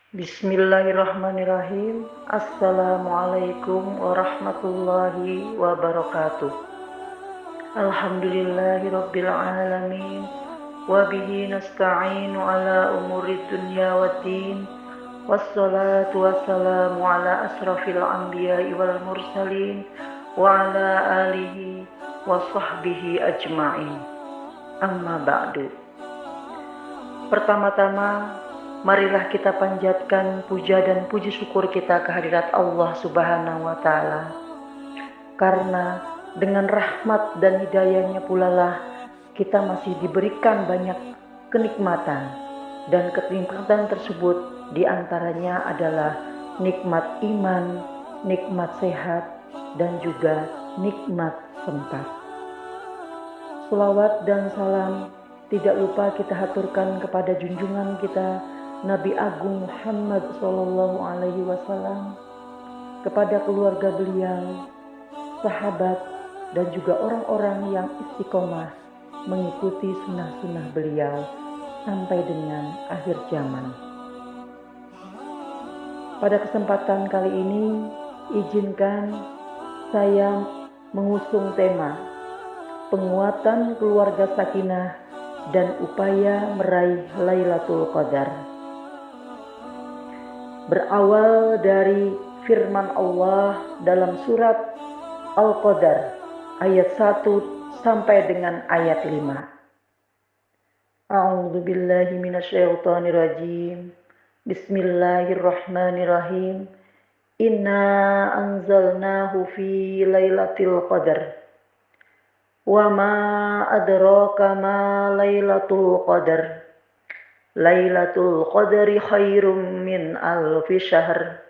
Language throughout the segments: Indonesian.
Bismillahirrahmanirrahim. Assalamualaikum warahmatullahi wabarakatuh. Alhamdulillahirabbil alamin. Wa bihi nasta'inu ala umurid dunya waddin. Wassalatu wassalamu ala asrafil anbiya'i wal mursalin wa ala alihi wa sahbihi ajma'in. Amma ba'du. Pertama-tama, marilah kita panjatkan puja dan puji syukur kita kehadirat Allah Subhanahu wa Ta'ala, karena dengan rahmat dan hidayahnya pula lah kita masih diberikan banyak kenikmatan, dan kenikmatan tersebut diantaranya adalah nikmat iman, nikmat sehat, dan juga nikmat sempat. Selawat dan salam tidak lupa kita haturkan kepada junjungan kita Nabi Agung Muhammad SAW, kepada keluarga beliau, sahabat, dan juga orang-orang yang istiqomah mengikuti sunnah-sunnah beliau sampai dengan akhir zaman. Pada kesempatan kali ini, izinkan saya mengusung tema penguatan keluarga sakinah dan upaya meraih Lailatul Qadar. Berawal dari firman Allah dalam surat Al-Qadar ayat 1 sampai dengan ayat 5. A'udzu billahi minasyaitonir rajim. Bismillahirrahmanirrahim. Inna anzalnahu fi Lailatul Qadar. Wa ma adraka ma Lailatul Qadar. Lailatul Qadri khairum min alfi syahr.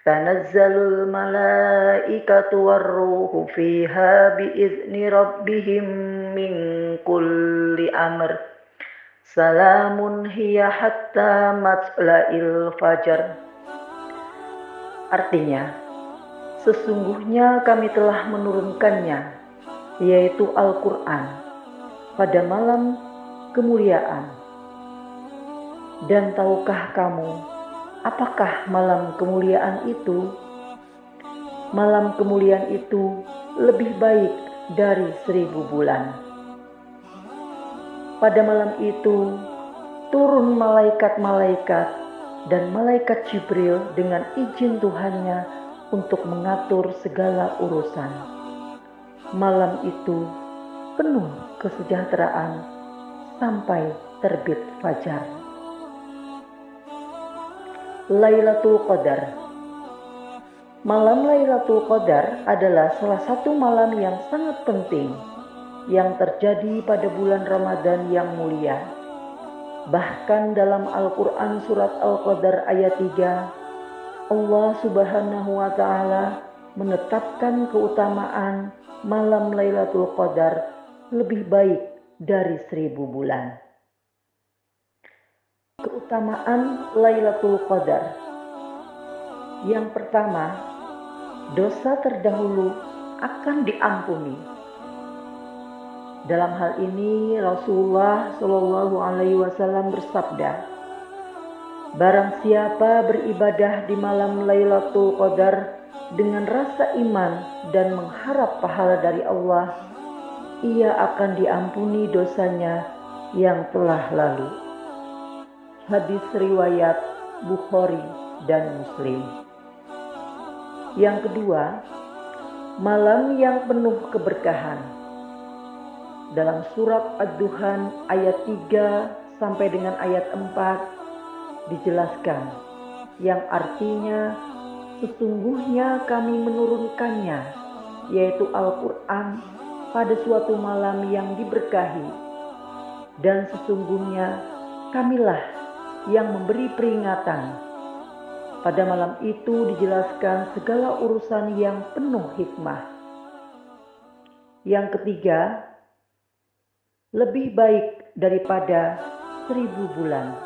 Tanazzalul malaikatu warruhu fiha biizni rabbihim min kulli amr. Salamun hiya hatta matla'il fajar. Artinya, sesungguhnya kami telah menurunkannya, yaitu Al-Quran, pada malam kemuliaan. Dan tahukah kamu, apakah malam kemuliaan itu? Malam kemuliaan itu lebih baik dari 1000 bulan. Pada malam itu, turun malaikat-malaikat dan malaikat Jibril dengan izin Tuhannya untuk mengatur segala urusan. Malam itu penuh kesejahteraan sampai terbit fajar. Lailatul Qadar. Malam Lailatul Qadar adalah salah satu malam yang sangat penting yang terjadi pada bulan Ramadan yang mulia. Bahkan dalam Al-Quran surat Al-Qadar ayat 3, Allah Subhanahu wa Ta'ala menetapkan keutamaan malam Lailatul Qadar lebih baik dari 1000 bulan. Keutamaan Lailatul Qadar. Yang pertama, dosa terdahulu akan diampuni. Dalam hal ini Rasulullah SAW bersabda, barang siapa beribadah di malam Lailatul Qadar dengan rasa iman dan mengharap pahala dari Allah, ia akan diampuni dosanya yang telah lalu. Hadis riwayat Bukhari dan Muslim. Yang kedua, malam yang penuh keberkahan. Dalam surat Ad-Duhan ayat 3 sampai dengan ayat 4 dijelaskan, yang artinya sesungguhnya kami menurunkannya, yaitu Al-Quran, pada suatu malam yang diberkahi, dan sesungguhnya kamilah yang memberi peringatan. Pada malam itu dijelaskan segala urusan yang penuh hikmah. Yang ketiga, lebih baik daripada 1000 bulan,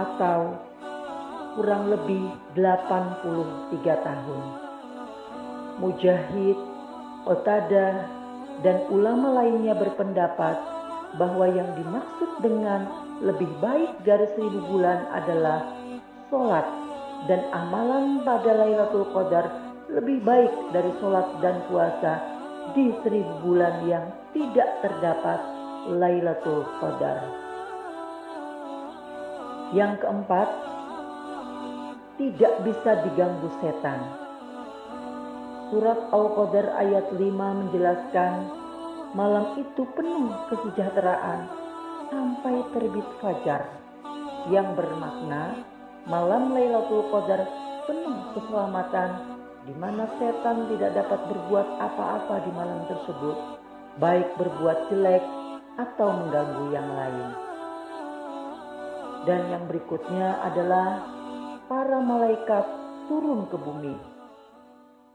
atau kurang lebih 83 tahun. Mujahid, Qatadah, dan ulama lainnya berpendapat bahwa yang dimaksud dengan lebih baik dari 1000 bulan adalah sholat, dan amalan pada Lailatul Qadar lebih baik dari sholat dan puasa di 1000 bulan yang tidak terdapat Lailatul Qadar. Yang keempat, tidak bisa diganggu setan. Surat Al-Qadar ayat 5 menjelaskan, malam itu penuh kesejahteraan sampai terbit fajar, yang bermakna malam Lailatul Qadar penuh keselamatan, di mana setan tidak dapat berbuat apa-apa di malam tersebut, baik berbuat jelek atau mengganggu yang lain. Dan yang berikutnya adalah para malaikat turun ke bumi.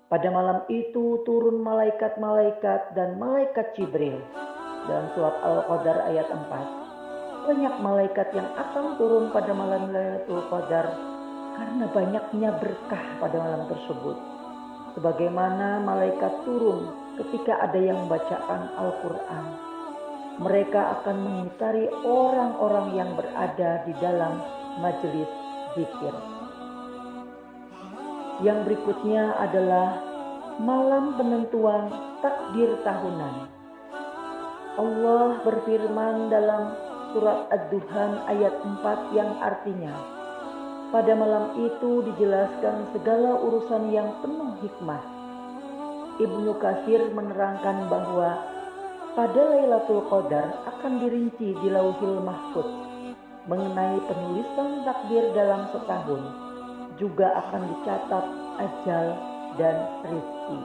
Pada malam itu turun malaikat-malaikat dan malaikat Jibril. Dalam surat Al-Qadar ayat 4. Banyak malaikat yang akan turun pada malam Lailatul Qadar karena banyaknya berkah pada malam tersebut. Sebagaimana malaikat turun ketika ada yang membacakan Al-Quran. Mereka akan mengitari orang-orang yang berada di dalam majelis zikir. Yang berikutnya adalah malam penentuan takdir tahunan. Allah berfirman dalam surat Ad-Duhan ayat 4 yang artinya, pada malam itu dijelaskan segala urusan yang penuh hikmah. Ibnu Katsir menerangkan bahwa pada Lailatul Qadar akan dirinci di Lauhil Mahfuz mengenai penulisan takdir dalam setahun, juga akan dicatat ajal dan rizki.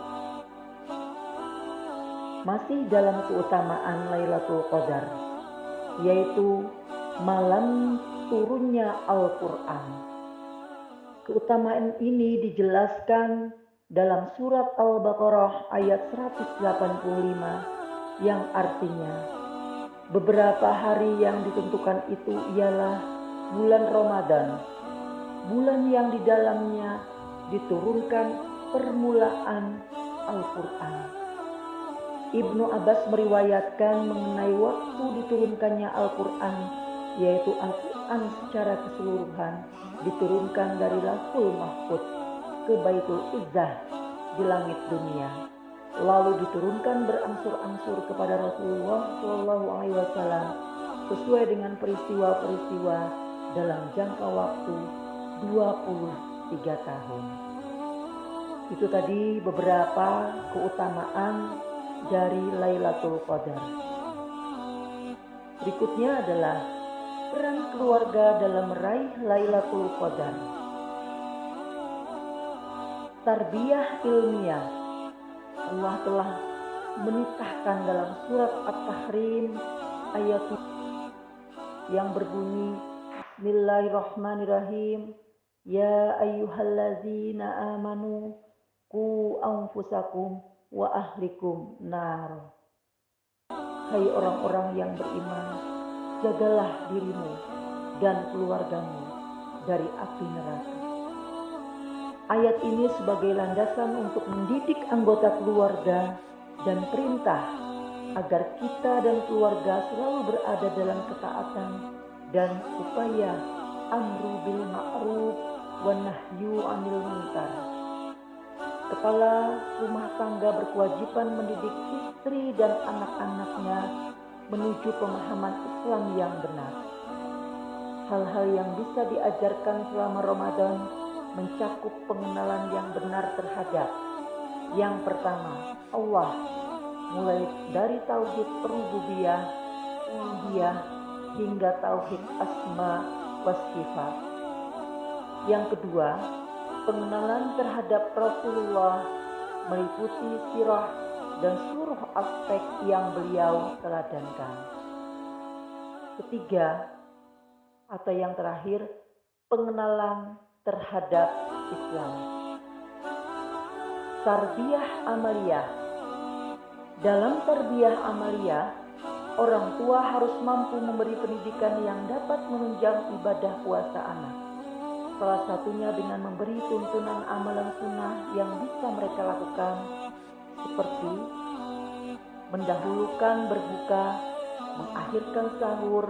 Masih dalam keutamaan Lailatul Qadar, yaitu malam turunnya Al-Quran. Keutamaan ini dijelaskan dalam surat Al-Baqarah ayat 185 yang artinya, beberapa hari yang ditentukan itu ialah bulan Ramadan, bulan yang di dalamnya diturunkan permulaan Al-Quran. Ibnu Abbas meriwayatkan mengenai waktu diturunkannya Al-Quran, yaitu Al-Quran secara keseluruhan diturunkan dari Lauhul Mahfuz ke Baitul Izzah di langit dunia, lalu diturunkan berangsur-angsur kepada Rasulullah SAW sesuai dengan peristiwa-peristiwa dalam jangka waktu 23 tahun. Itu tadi beberapa keutamaan dari Lailatul Qadar. Berikutnya adalah peran keluarga dalam meraih Lailatul Qadar. Tarbiyah ilmiah. Allah telah menitahkan dalam surat At-Tahrim ayat yang berbunyi, Bismillahirrahmanirrahim, Ya ayyuhallazina amanu qu anfusakum wa ahlikum nar. Hai orang-orang yang beriman, jagalah dirimu dan keluargamu dari api neraka. Ayat ini sebagai landasan untuk mendidik anggota keluarga dan perintah agar kita dan keluarga selalu berada dalam ketaatan dan upaya amru bil ma'ruf wa nahyu 'anil munkar. Kepala rumah tangga berkewajiban mendidik istri dan anak-anaknya menuju pemahaman Islam yang benar. Hal-hal yang bisa diajarkan selama Ramadan mencakup pengenalan yang benar terhadap yang pertama, Allah, mulai dari tauhid rububiyah, uluhiyah hingga tauhid asma wa sifat. Yang kedua, pengenalan terhadap Rasulullah meliputi sirah dan seluruh aspek yang beliau teladankan. Ketiga, atau yang terakhir, pengenalan terhadap Islam. Tarbiyah amaliyah. Dalam tarbiyah amaliyah, orang tua harus mampu memberi pendidikan yang dapat menunjang ibadah puasa anak. Salah satunya dengan memberi tuntunan amalan sunnah yang bisa mereka lakukan, seperti mendahulukan berbuka, mengakhirkan sahur,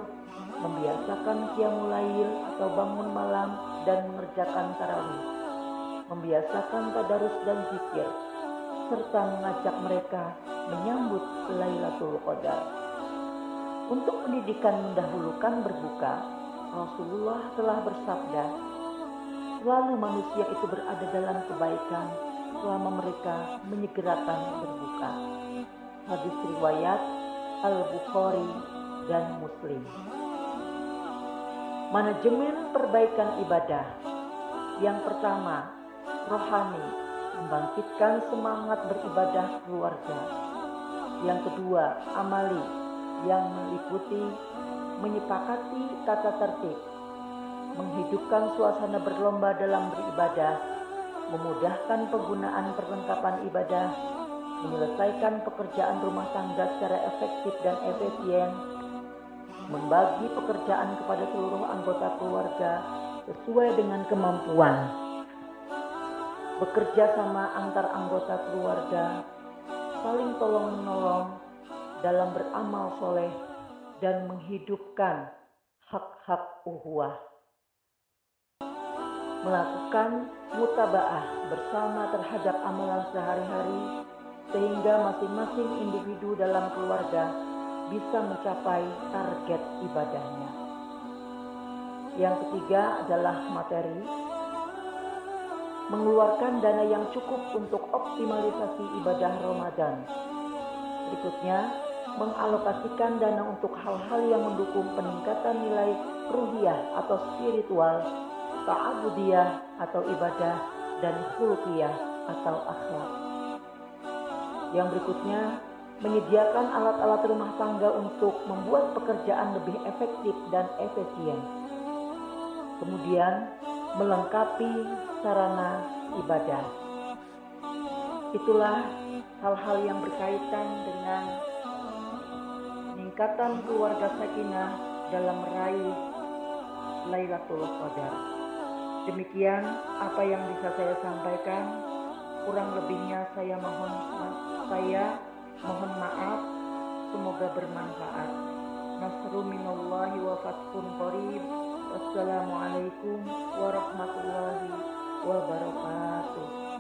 membiasakan qiyamul lail atau bangun malam dan mengerjakan tarawih, membiasakan tadarus dan zikir, serta mengajak mereka menyambut Lailatul Qadar. Untuk pendidikan mendahulukan berbuka, Rasulullah telah bersabda, selalu manusia itu berada dalam kebaikan selama mereka menyegerakan berbuka. Hadis riwayat Al-Bukhari dan Muslim. Manajemen perbaikan ibadah. Yang pertama, rohani, membangkitkan semangat beribadah keluarga. Yang kedua, amali, yang meliputi menyepakati tata tertib, menghidupkan suasana berlomba dalam beribadah, memudahkan penggunaan perlengkapan ibadah, menyelesaikan pekerjaan rumah tangga secara efektif dan efisien, membagi pekerjaan kepada seluruh anggota keluarga sesuai dengan kemampuan, bekerja sama antar anggota keluarga, saling tolong-menolong dalam beramal soleh, dan menghidupkan hak-hak ukhuwah. Melakukan mutabaah bersama terhadap amalan sehari-hari sehingga masing-masing individu dalam keluarga bisa mencapai target ibadahnya. Yang ketiga adalah materi, mengeluarkan dana yang cukup untuk optimalisasi ibadah Ramadan. Berikutnya, mengalokasikan dana untuk hal-hal yang mendukung peningkatan nilai ruhiyah atau spiritual, ta'abudiyah atau ibadah, dan khuluqiyah atau akhlak. Yang berikutnya, menyediakan alat-alat rumah tangga untuk membuat pekerjaan lebih efektif dan efisien. Kemudian, melengkapi sarana ibadah. Itulah hal-hal yang berkaitan dengan peningkatan keluarga sakinah dalam meraih Lailatul Qadar. Demikian apa yang bisa saya sampaikan. Kurang lebihnya saya mohon maaf. Semoga bermanfaat. Nasrun minallahi wa fathun qarib. Wassalamualaikum warahmatullahi wabarakatuh.